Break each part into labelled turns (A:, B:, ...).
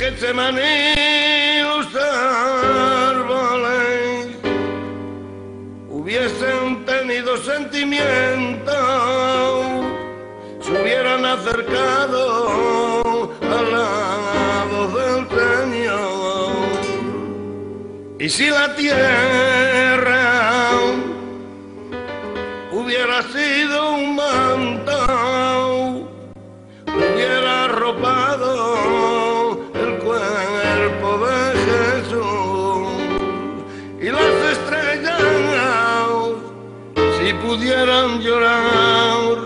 A: Getsemaní los árboles hubiesen tenido sentimiento, se hubieran acercado al lado del Señor. Y si la tierra hubiera sido un manto, hubiera arropado el cuerpo de Jesús. Y las estrellas, si pudieran llorar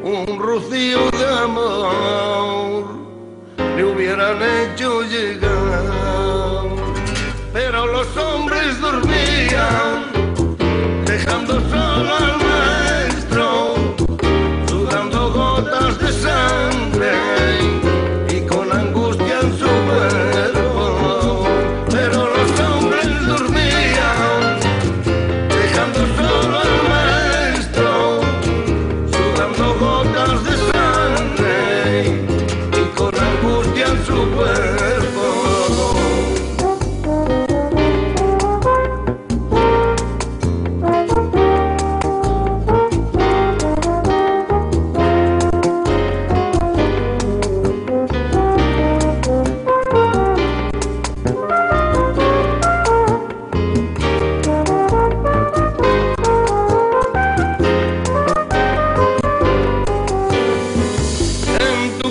A: un rocío de amor, le hubieran hecho llegar. Pero los hombres dormían, dejando solo al maestro, sudando gotas de sangre y con angustia en su cuerpo. Pero los hombres dormían, dejando solo al maestro, sudando gotas de sangre y con angustia en su cuerpo.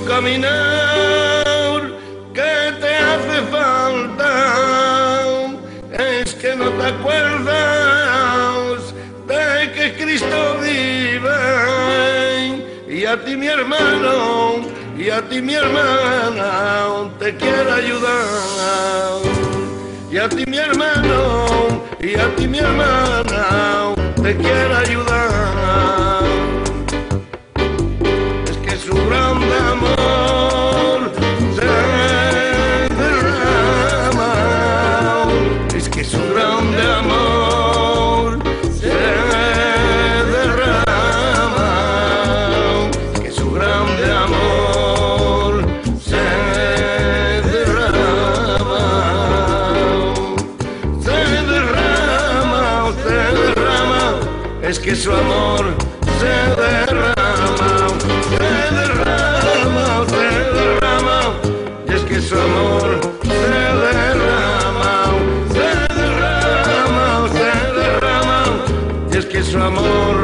A: Caminar, ¿qué te hace falta? Es que no te acuerdas de que Cristo vive. Y a ti mi hermano, y a ti mi hermana, te quiere ayudar. Y a ti mi hermano, y a ti mi hermana, te quiere ayudar. Es que su grande amor se derrama, es que su grande amor se derrama, que su grande amor se derrama, se derrama, se derrama, es que su amor se derrama, se derrama, se derrama, y es que su amor se derrama, se derrama, se derrama, y es que su amor